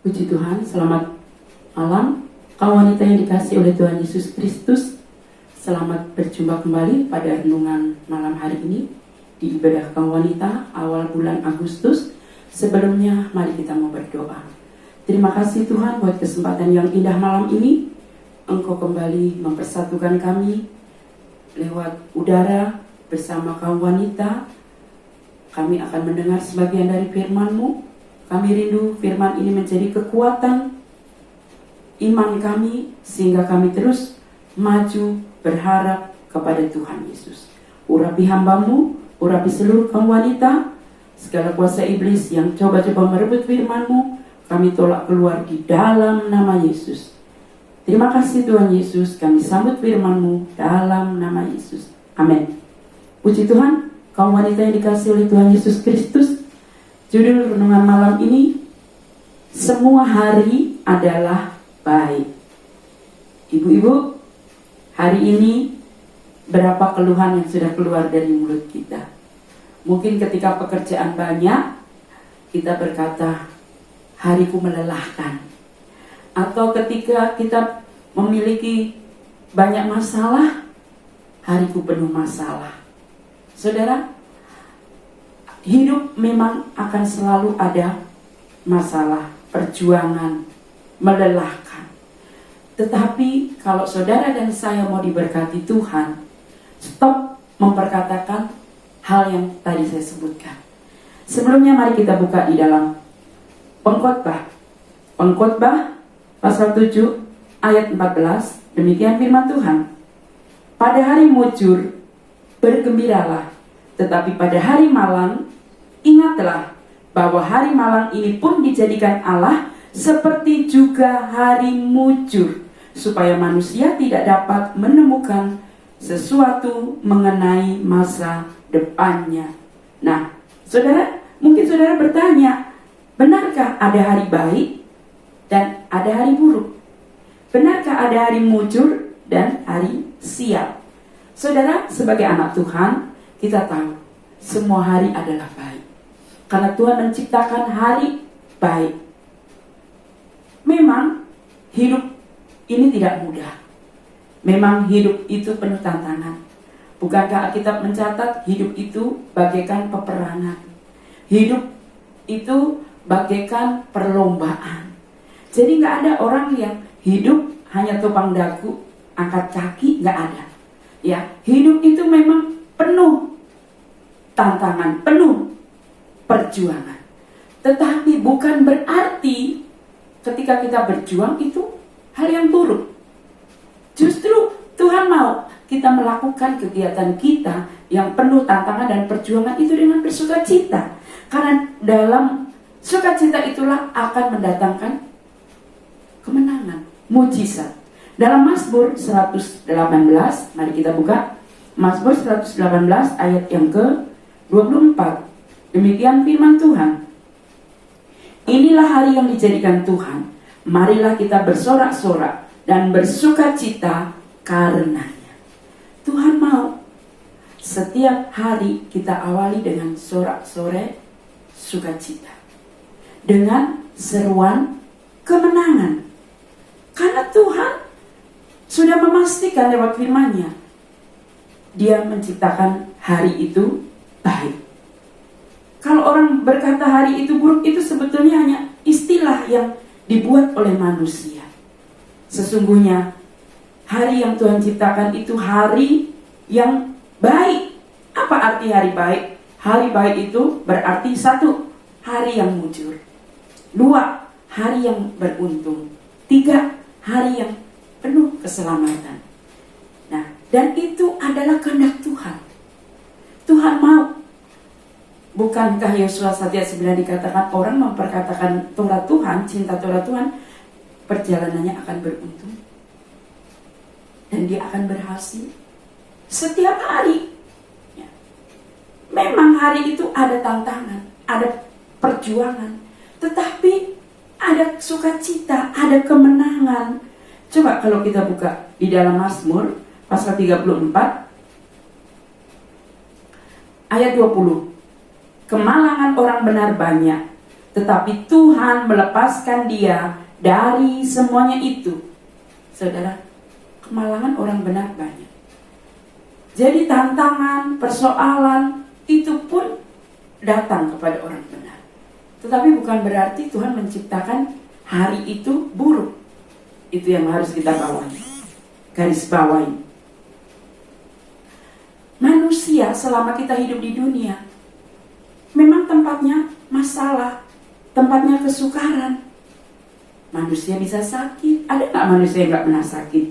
Puji Tuhan, selamat malam kaum wanita yang dikasihi oleh Tuhan Yesus Kristus. Selamat berjumpa kembali pada renungan malam hari ini di ibadah kaum wanita awal bulan Agustus. Sebelumnya mari kita mau berdoa. Terima kasih Tuhan buat kesempatan yang indah malam ini. Engkau kembali mempersatukan kami lewat udara bersama kaum wanita. Kami akan mendengar sebagian dari firman-Mu. Kami rindu firman ini menjadi kekuatan iman kami, sehingga kami terus maju berharap kepada Tuhan Yesus. Urapi hamba-Mu, urapi seluruh kaum wanita, segala kuasa iblis yang coba-coba merebut firman-Mu, kami tolak keluar di dalam nama Yesus. Terima kasih Tuhan Yesus, kami sambut firman-Mu dalam nama Yesus. Amin. Puji Tuhan, kaum wanita yang dikasihi oleh Tuhan Yesus Kristus. Judul renungan malam ini, semua hari adalah baik. Ibu-ibu, hari ini berapa keluhan yang sudah keluar dari mulut kita? Mungkin ketika pekerjaan banyak, kita berkata, hariku melelahkan. Atau ketika kita memiliki banyak masalah, hariku penuh masalah. Saudara, hidup memang akan selalu ada masalah, perjuangan, melelahkan. Tetapi kalau saudara dan saya mau diberkati Tuhan, stop memperkatakan hal yang tadi saya sebutkan. Sebelumnya mari kita buka di dalam Pengkhotbah. Pengkhotbah pasal 7 ayat 14. Demikian firman Tuhan. Pada hari mujur bergembiralah, tetapi pada hari malang ingatlah bahwa hari malang ini pun dijadikan Allah seperti juga hari mujur, supaya manusia tidak dapat menemukan sesuatu mengenai masa depannya. Nah, saudara, mungkin saudara bertanya, benarkah ada hari baik dan ada hari buruk? Benarkah ada hari mujur dan hari sial? Saudara, sebagai anak Tuhan, kita tahu semua hari adalah baik. Karena Tuhan menciptakan hari baik. Memang hidup ini tidak mudah. Memang hidup itu penuh tantangan. Bukankah Alkitab mencatat hidup itu bagaikan peperangan? Hidup itu bagaikan perlombaan. Jadi gak ada orang yang hidup hanya topang dagu, angkat kaki, gak ada. Ya, hidup itu memang penuh tantangan, penuh perjuangan. Tetapi bukan berarti ketika kita berjuang itu hal yang buruk. Justru Tuhan mau kita melakukan kegiatan kita yang penuh tantangan dan perjuangan itu dengan bersukacita. Karena dalam sukacita itulah akan mendatangkan kemenangan, mujizat. Dalam Mazmur 118, mari kita buka Mazmur 118 ayat yang ke-24. Demikian firman Tuhan. Inilah hari yang dijadikan Tuhan. Marilah kita bersorak-sorak dan bersukacita karenanya. Tuhan mau setiap hari kita awali dengan sorak-sorai sukacita, dengan seruan kemenangan. Karena Tuhan sudah memastikan lewat firman-Nya, Dia menciptakan hari itu baik. Kalau orang berkata hari itu buruk, itu sebetulnya hanya istilah yang dibuat oleh manusia. Sesungguhnya hari yang Tuhan ciptakan itu hari yang baik. Apa arti hari baik? Hari baik itu berarti 1, hari yang mujur. 2, hari yang beruntung. 3, hari yang penuh keselamatan. Nah, dan itu adalah kehendak Tuhan. Tuhan mau. Bukankah Yosua 1:9 dikatakan orang memperkatakan Torah Tuhan, cinta Torah Tuhan, perjalanannya akan beruntung dan dia akan berhasil setiap hari. Ya. Memang hari itu ada tantangan, ada perjuangan, tetapi ada sukacita, ada kemenangan. Coba kalau kita buka di dalam Mazmur pasal 34 ayat 20. Kemalangan orang benar banyak, Tetapi Tuhan melepaskan dia dari semuanya itu. Saudara, kemalangan orang benar banyak. Jadi tantangan, persoalan itu pun datang kepada orang benar. Tetapi bukan berarti Tuhan menciptakan hari itu buruk. Itu yang harus kita bawahi, garis bawahi. Manusia selama kita hidup di dunia memang tempatnya masalah, tempatnya kesukaran. Manusia bisa sakit. Ada nggak manusia yang nggak pernah sakit?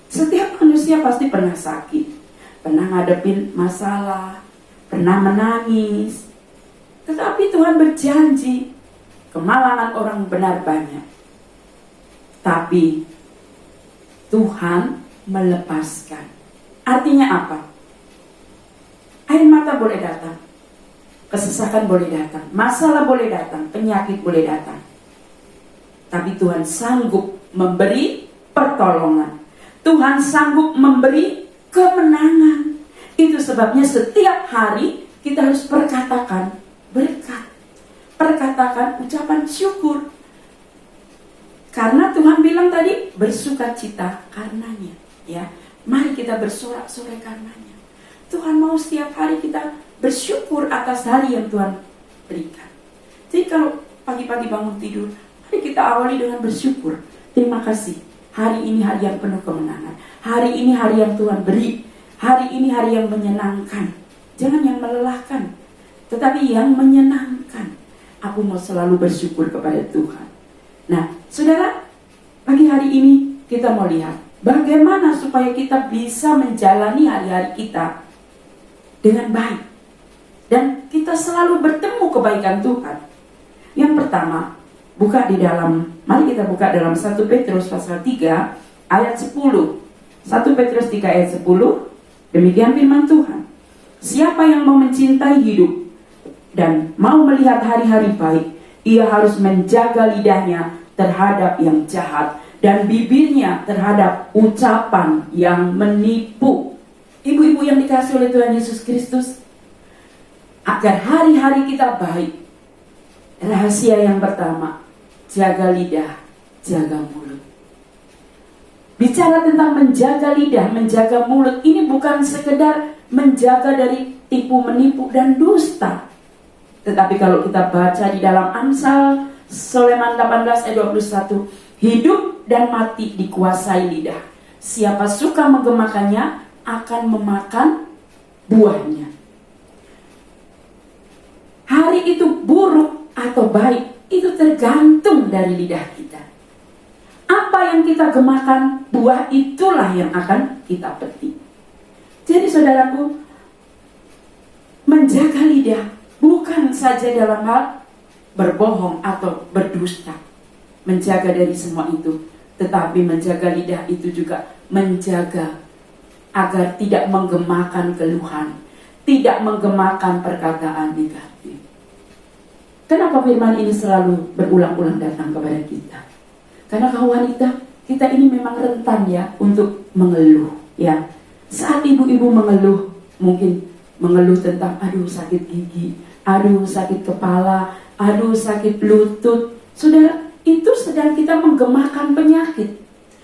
Setiap manusia pasti pernah sakit, pernah ngadepin masalah, pernah menangis. Tetapi Tuhan berjanji, kemalangan orang benar banyak, tapi Tuhan melepaskan. Artinya apa? Air mata boleh datang, kesesakan boleh datang, masalah boleh datang, penyakit boleh datang, tapi Tuhan sanggup memberi pertolongan. Tuhan sanggup memberi kemenangan. Itu sebabnya setiap hari kita harus perkatakan berkat, perkatakan ucapan syukur. Karena Tuhan bilang tadi bersukacita karenanya, ya. Mari kita bersorak-sorai karenanya. Tuhan mau setiap hari kita bersyukur atas hari yang Tuhan berikan. Jadi kalau pagi-pagi bangun tidur, mari kita awali dengan bersyukur. Terima kasih. Hari ini hari yang penuh kemenangan. Hari ini hari yang Tuhan beri. Hari ini hari yang menyenangkan. Jangan yang melelahkan, tetapi yang menyenangkan. Aku mau selalu bersyukur kepada Tuhan. Nah, saudara, pagi hari ini kita mau lihat bagaimana supaya kita bisa menjalani hari-hari kita dengan baik. Dan kita selalu bertemu kebaikan Tuhan. Yang pertama, mari kita buka dalam 1 Petrus pasal 3 ayat 10. 1 Petrus 3 ayat 10. Demikian firman Tuhan. Siapa yang mau mencintai hidup dan mau melihat hari-hari baik, ia harus menjaga lidahnya terhadap yang jahat dan bibirnya terhadap ucapan yang menipu. Ibu-ibu yang dikasihi oleh Tuhan Yesus Kristus, agar hari-hari kita baik, rahasia yang pertama, jaga lidah, jaga mulut. Bicara tentang menjaga lidah, menjaga mulut, ini bukan sekedar menjaga dari tipu menipu dan dusta. Tetapi kalau kita baca di dalam Amsal Soleman 18 ayat 21, hidup dan mati dikuasai lidah. Siapa suka menggemakannya akan memakan buahnya. Hari itu buruk atau baik, itu tergantung dari lidah kita. Apa yang kita gemakan, buah itulah yang akan kita petik. Jadi saudaraku, menjaga lidah bukan saja dalam hal berbohong atau berdusta, menjaga dari semua itu, tetapi menjaga lidah itu juga menjaga agar tidak menggemakan keluhan, tidak menggemakan perkataan negatif. Kenapa firman ini selalu berulang-ulang datang kepada kita? Karena kaum wanita, kita ini memang rentan ya untuk mengeluh, ya. Saat ibu-ibu mengeluh, mungkin mengeluh tentang aduh sakit gigi, aduh sakit kepala, aduh sakit lutut. Saudara, itu sedang kita menggemakan penyakit.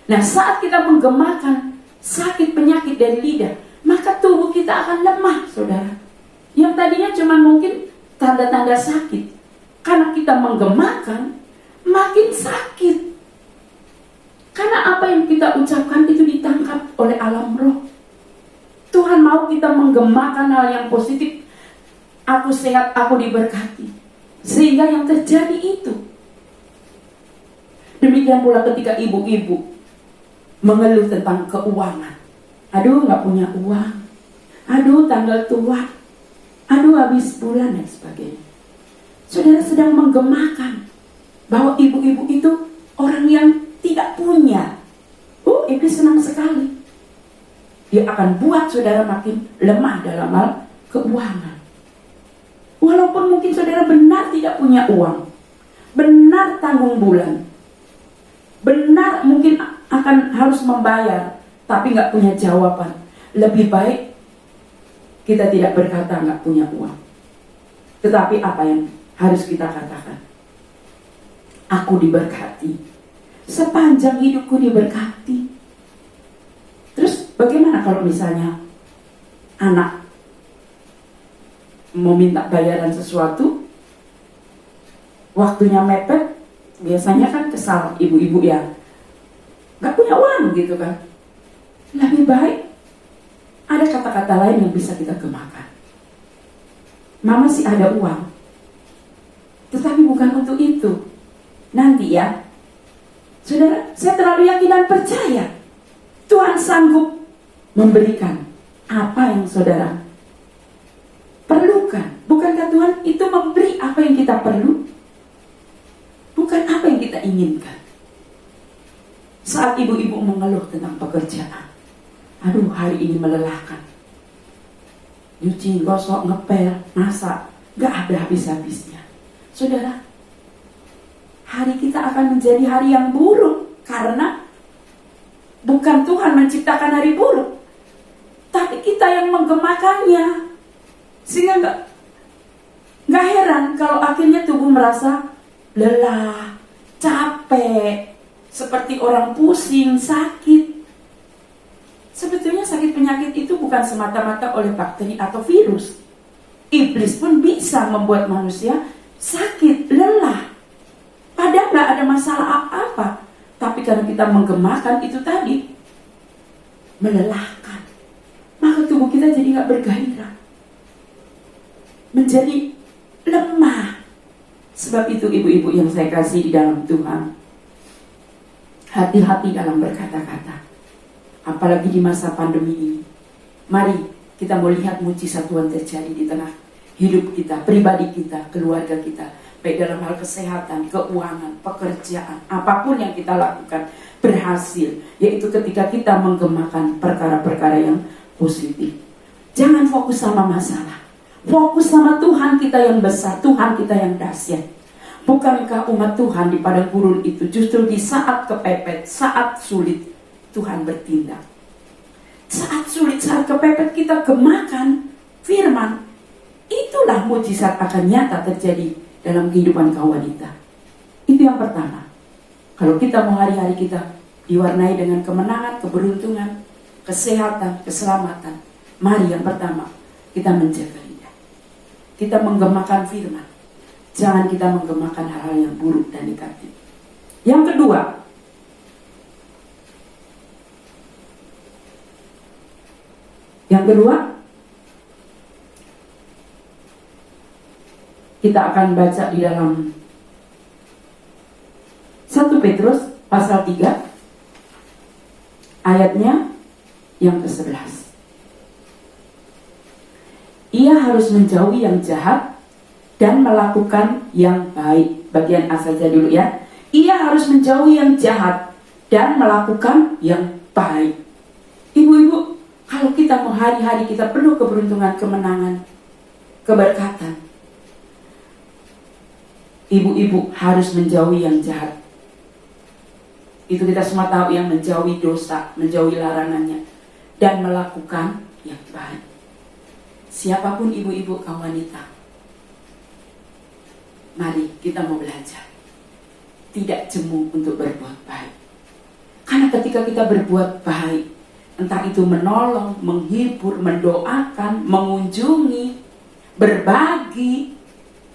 Nah, saat kita menggemakan sakit penyakit dari lidah, maka tubuh kita akan lemah, saudara. Yang tadinya cuma mungkin tanda-tanda sakit, karena kita menggemakan, makin sakit. Karena apa yang kita ucapkan itu ditangkap oleh alam roh. Tuhan mau kita menggemakan hal yang positif. Aku sehat, aku diberkati. Sehingga yang terjadi itu. Demikian pula ketika ibu-ibu mengeluh tentang keuangan. Aduh, gak punya uang. Aduh, tanggal tua. Aduh, habis bulan dan sebagainya. Saudara sedang menggemakan bahwa ibu-ibu itu orang yang tidak punya. Iblis senang sekali. Dia akan buat saudara makin lemah dalam hal keuangan. Walaupun mungkin saudara benar tidak punya uang, benar tanggung bulan, benar mungkin akan harus membayar, tapi nggak punya jawaban. Lebih baik kita tidak berkata nggak punya uang. Tetapi apa yang harus kita katakan, aku diberkati, sepanjang hidupku diberkati. Terus bagaimana kalau misalnya anak mau minta bayaran sesuatu, waktunya mepet, biasanya kan kesal ibu-ibu ya, gak punya uang gitu kan. Lebih baik ada kata-kata lain yang bisa kita gemakan. Mama sih ada uang, tetapi bukan untuk itu. Nanti ya, saudara, saya terlalu yakin dan percaya Tuhan sanggup memberikan apa yang saudara perlukan. Bukankah Tuhan itu memberi apa yang kita perlu? Bukan apa yang kita inginkan. Saat ibu-ibu mengeluh tentang pekerjaan, aduh hari ini melelahkan, nyuci, gosok, ngepel, masak, gak ada habis-habisnya. Saudara, hari kita akan menjadi hari yang buruk, karena bukan Tuhan menciptakan hari buruk, tapi kita yang menggemakannya. Sehingga gak heran kalau akhirnya tubuh merasa lelah, capek, seperti orang pusing, sakit. Sebetulnya sakit penyakit itu bukan semata-mata oleh bakteri atau virus. Iblis pun bisa membuat manusia sakit, lelah, padahal gak ada masalah apa-apa. Tapi karena kita menggemakan itu tadi, melelahkan, maka tubuh kita jadi gak bergairah, menjadi lemah. Sebab itu ibu-ibu yang saya kasih di dalam Tuhan, hati-hati dalam berkata-kata, apalagi di masa pandemi ini. Mari kita melihat mujizat Tuhan terjadi di tengah hidup kita, pribadi kita, keluarga kita, baik dalam hal kesehatan, keuangan, pekerjaan, apapun yang kita lakukan berhasil, yaitu ketika kita menggemakan perkara-perkara yang positif. Jangan fokus sama masalah, fokus sama Tuhan kita yang besar, Tuhan kita yang dahsyat. Bukankah umat Tuhan di padang gurun itu justru di saat kepepet, saat sulit, Tuhan bertindak. Saat sulit, saat kepepet kita gemakan firman, itulah mujizat akan nyata terjadi dalam kehidupan kaum wanita. Itu yang pertama. Kalau kita mau hari-hari kita diwarnai dengan kemenangan, keberuntungan, kesehatan, keselamatan, mari yang pertama kita menjaga lidah. Kita menggemakan firman. Jangan kita menggemakan hal-hal yang buruk dan negatif. Yang kedua, kita akan baca di dalam 1 Petrus pasal 3 ayatnya yang ke-11. Ia harus menjauhi yang jahat dan melakukan yang baik. Bagian A saja dulu ya. Ia harus menjauhi yang jahat dan melakukan yang baik. Ibu-ibu, kalau kita mau hari-hari kita penuh keberuntungan, kemenangan, keberkatan, ibu-ibu harus menjauhi yang jahat. Itu kita semua tahu, yang menjauhi dosa, menjauhi larangannya, dan melakukan yang baik. Siapapun ibu-ibu kaum wanita, mari kita mau belajar tidak jemu untuk berbuat baik. Karena ketika kita berbuat baik, entah itu menolong, menghibur, mendoakan, mengunjungi, berbagi,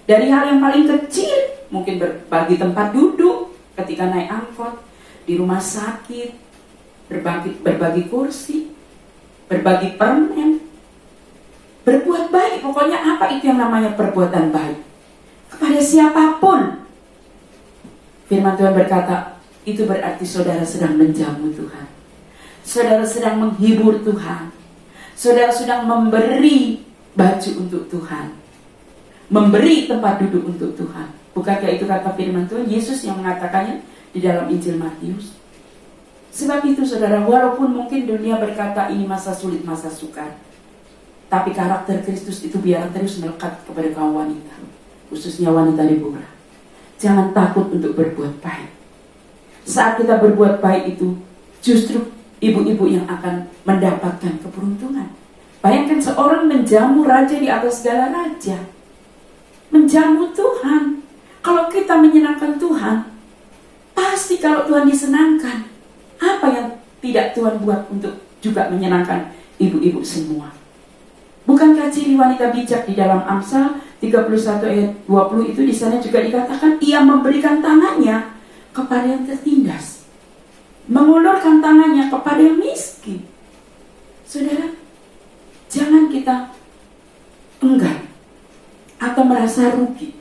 dari hal yang paling kecil, mungkin berbagi tempat duduk ketika naik angkot, di rumah sakit, berbagi kursi, berbagi permen, berbuat baik. Pokoknya apa itu yang namanya perbuatan baik kepada siapapun. Firman Tuhan berkata, itu berarti saudara sedang menjamu Tuhan, saudara sedang menghibur Tuhan, saudara sedang memberi baju untuk Tuhan, memberi tempat duduk untuk Tuhan. Bukankah itu kata firman Tuhan, Yesus yang mengatakannya di dalam Injil Matius? Sebab itu saudara, walaupun mungkin dunia berkata ini masa sulit, masa sukar, tapi karakter Kristus itu biar terus melekat kepada kaum wanita, khususnya wanita Deborah. Jangan takut untuk berbuat baik. Saat kita berbuat baik itu, justru ibu-ibu yang akan mendapatkan keberuntungan. Bayangkan seorang menjamu raja di atas segala raja, menjamu Tuhan. Kalau kita menyenangkan Tuhan, pasti kalau Tuhan disenangkan, apa yang tidak Tuhan buat untuk juga menyenangkan ibu-ibu semua? Bukankah ciri wanita bijak di dalam Amsal 31 ayat 20 itu di sana juga dikatakan ia memberikan tangannya kepada yang tertindas, mengulurkan tangannya kepada yang miskin. Saudara, jangan kita enggan atau merasa rugi.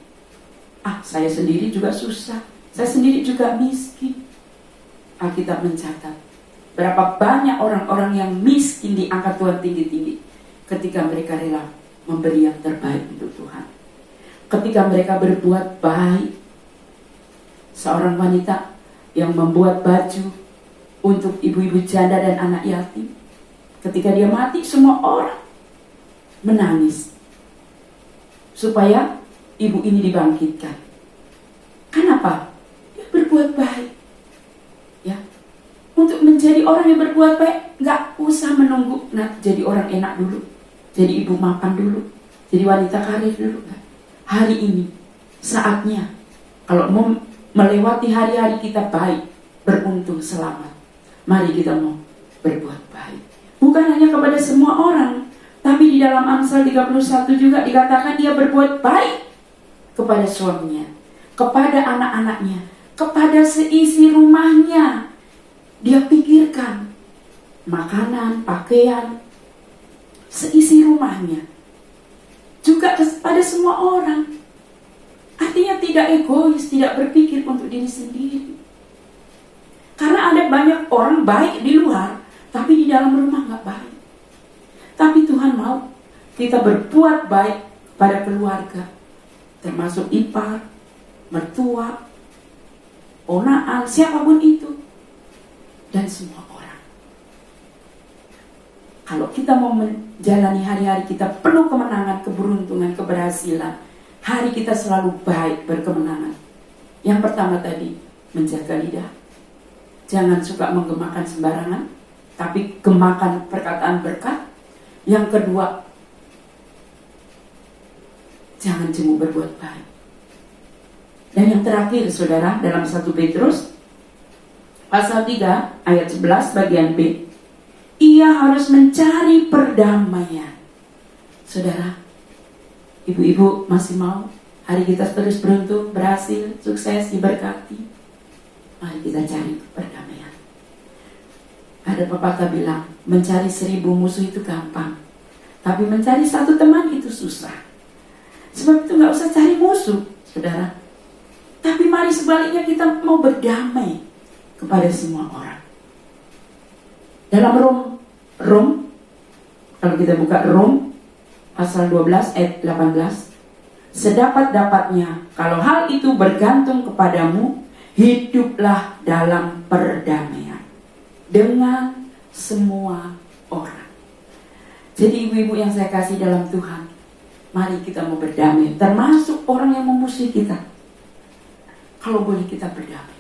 Saya sendiri juga susah, saya sendiri juga miskin. Alkitab mencatat berapa banyak orang-orang yang miskin diangkat Tuhan tinggi-tinggi ketika mereka rela memberi yang terbaik untuk Tuhan. Ketika mereka berbuat baik. Seorang wanita yang membuat baju untuk ibu-ibu janda dan anak yatim, ketika dia mati semua orang menangis supaya ibu ini dibangkitkan. Kenapa? Dia berbuat baik. Ya, untuk menjadi orang yang berbuat baik, nggak usah menunggu jadi orang enak dulu, jadi ibu mapan dulu, jadi wanita karir dulu. Hari ini saatnya, kalau mau melewati hari-hari kita baik, beruntung, selamat, mari kita mau berbuat baik. Bukan hanya kepada semua orang, tapi di dalam Amsal 31 juga dikatakan dia berbuat baik kepada suaminya, kepada anak-anaknya, kepada seisi rumahnya. Dia pikirkan makanan, pakaian, seisi rumahnya. Juga kepada semua orang. Artinya tidak egois, tidak berpikir untuk diri sendiri. Karena ada banyak orang baik di luar, tapi di dalam rumah gak baik. Tapi Tuhan mau kita berbuat baik pada keluarga, termasuk ipar, mertua, ponaan, siapapun itu, dan semua orang. Kalau kita mau menjalani hari-hari kita penuh kemenangan, keberuntungan, keberhasilan, hari kita selalu baik, berkemenangan. Yang pertama tadi, menjaga lidah. Jangan suka menggemakan sembarangan, tapi gemakan perkataan berkat. Yang kedua, jangan jemu berbuat baik. Dan yang terakhir, saudara, dalam 1 Petrus pasal 3 ayat 11 bagian B, ia harus mencari perdamaian. Saudara, ibu-ibu masih mau hari kita terus beruntung, berhasil, sukses, diberkati? Mari kita cari perdamaian. Ada pepatah bilang, mencari 1000 musuh itu gampang, tapi mencari satu teman itu susah. Sebab itu gak usah cari musuh, saudara. Tapi mari sebaliknya kita mau berdamai kepada semua orang. Dalam Rom, kalau kita buka Rom pasal 12 ayat 18, sedapat-dapatnya kalau hal itu bergantung kepadamu, hiduplah dalam perdamaian dengan semua orang. Jadi ibu-ibu yang saya kasih dalam Tuhan, mari kita mau berdamai, termasuk orang yang memusuhi kita. Kalau boleh kita berdamai,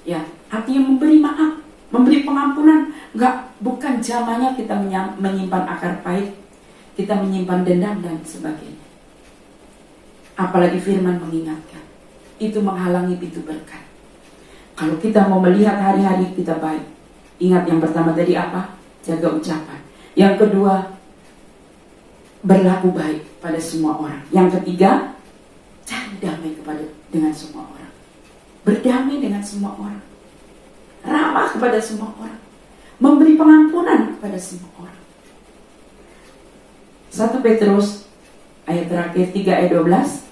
ya, artinya memberi maaf, memberi pengampunan. Bukan zamannya kita menyimpan akar pahit, kita menyimpan dendam dan sebagainya. Apalagi firman mengingatkan, itu menghalangi pintu berkat. Kalau kita mau melihat hari-hari kita baik, ingat yang pertama tadi apa? Jaga ucapan. Yang kedua, berlaku baik pada semua orang. Yang ketiga, cari damai dengan semua orang. Berdamai dengan semua orang. Ramah kepada semua orang. Memberi pengampunan kepada semua orang. 1 Petrus ayat terakhir 3 ayat 12,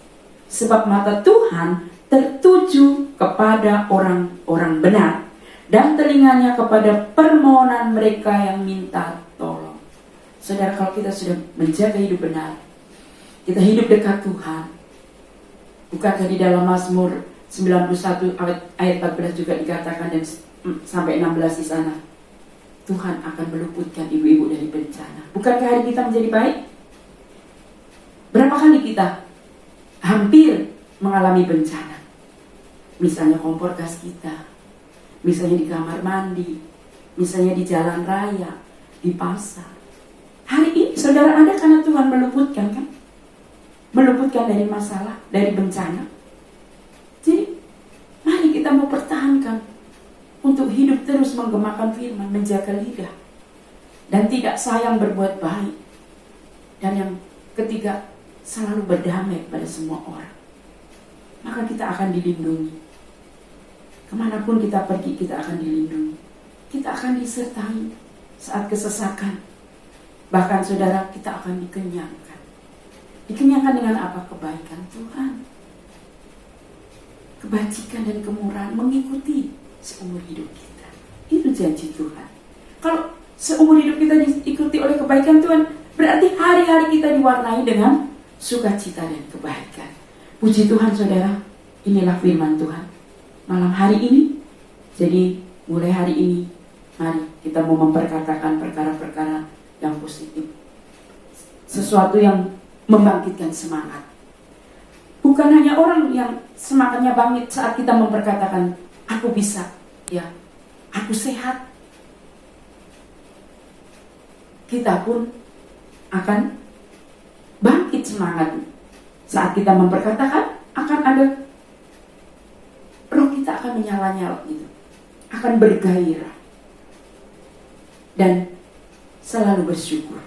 sebab mata Tuhan tertuju kepada orang-orang benar, dan telinganya kepada permohonan mereka yang minta tolong. Saudara, kalau kita sudah menjaga hidup benar, kita hidup dekat Tuhan. Bukankah di dalam Mazmur 91 ayat 14 juga dikatakan, dan sampai 16 di sana, Tuhan akan meluputkan ibu-ibu dari bencana. Bukankah hari kita menjadi baik? Berapa kali kita hampir mengalami bencana? Misalnya kompor gas kita, misalnya di kamar mandi, misalnya di jalan raya, di pasar. Hari ini saudara ada karena Tuhan meluputkan, kan? meluputkan dari masalah, dari bencana. Jadi mari kita mau pertahankan untuk hidup terus menggemakan firman, menjaga lidah, dan tidak sayang berbuat baik. Dan yang ketiga, selalu berdamai pada semua orang. Maka kita akan dilindungi. Kemanapun kita pergi, kita akan dilindungi. Kita akan disertai saat kesesakan. Bahkan saudara, kita akan dikenyangkan. Dikenyangkan dengan apa? Kebaikan Tuhan. Kebajikan dan kemurahan mengikuti seumur hidup kita. Itu janji Tuhan. Kalau seumur hidup kita diikuti oleh kebaikan Tuhan, berarti hari-hari kita diwarnai dengan sukacita dan kebaikan. Puji Tuhan saudara, inilah firman Tuhan malam hari ini. Jadi mulai hari ini, mari kita mau memperkatakan perkara-perkara yang positif. Sesuatu yang membangkitkan semangat. Bukan hanya orang yang semangatnya bangkit saat kita memperkatakan, aku bisa, ya, aku sehat. Kita pun akan bangkit semangat saat kita memperkatakan, akan ada roh kita akan menyala-nyala gitu, akan bergairah dan selalu bersyukur.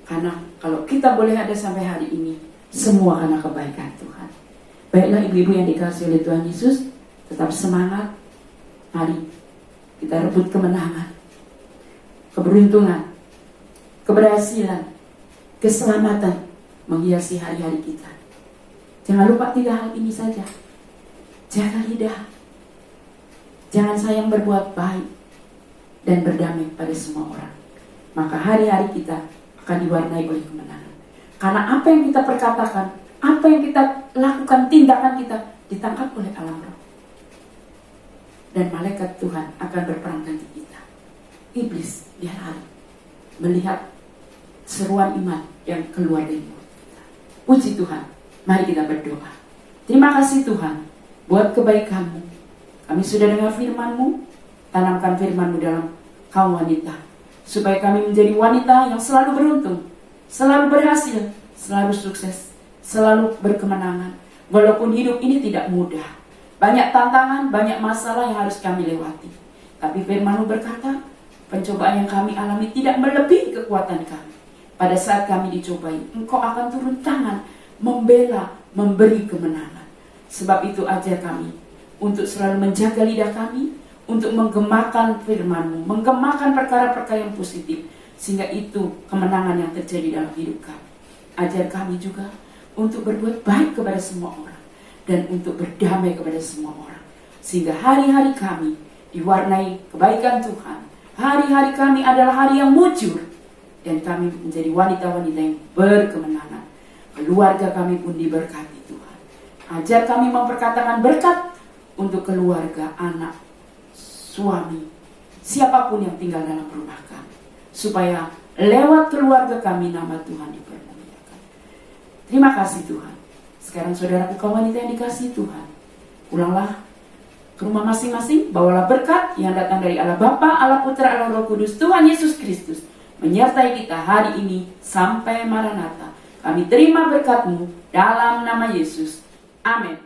Karena kalau kita boleh ada sampai hari ini, semua karena kebaikan Tuhan. Baiklah ibu-ibu yang dikasihi oleh Tuhan Yesus, tetap semangat. Mari kita rebut kemenangan, keberuntungan, keberhasilan, keselamatan menghiasi hari-hari kita. Jangan lupa 3 hal ini saja. Jaga lidah, jangan sayang berbuat baik, dan berdamai pada semua orang. Maka hari-hari kita akan diwarnai oleh kemenangan. Karena apa yang kita perkatakan, apa yang kita lakukan, tindakan kita ditangkap oleh alam roh. Dan malaikat Tuhan akan berperang ganti kita. Iblis dia lari melihat seruan iman yang keluar dari mulut kita. Puji Tuhan, mari kita berdoa. Terima kasih Tuhan buat kebaikan-Mu. Kami sudah dengar firman-Mu, tanamkan firman-Mu dalam kaum wanita, supaya kami menjadi wanita yang selalu beruntung, selalu berhasil, selalu sukses, selalu berkemenangan. Walaupun hidup ini tidak mudah, banyak tantangan, banyak masalah yang harus kami lewati. Tapi firman-Mu berkata, pencobaan yang kami alami tidak melebihi kekuatan kami. Pada saat kami dicobai, Engkau akan turun tangan, membela, memberi kemenangan. Sebab itu ajar kami untuk selalu menjaga lidah kami, untuk menggemakan firman-Mu, menggemakan perkara-perkara yang positif, sehingga itu kemenangan yang terjadi dalam hidup kami. Ajar kami juga untuk berbuat baik kepada semua orang, dan untuk berdamai kepada semua orang, sehingga hari-hari kami diwarnai kebaikan Tuhan. Hari-hari kami adalah hari yang mujur, dan kami menjadi wanita-wanita yang berkemenangan. Keluarga kami pun diberkati Tuhan. Ajar kami memperkatakan berkat untuk keluarga, anak, suami, siapapun yang tinggal dalam rumah kami, supaya lewat keluarga kami nama Tuhan dipermuliakan. Terima kasih Tuhan. Sekarang saudaraku kaum wanita yang dikasihi Tuhan, pulanglah ke rumah masing-masing, bawalah berkat yang datang dari Allah Bapa, Allah Putra, Allah Roh Kudus, Tuhan Yesus Kristus, menyertai kita hari ini sampai Maranatha. Kami terima berkat-Mu dalam nama Yesus. Amin.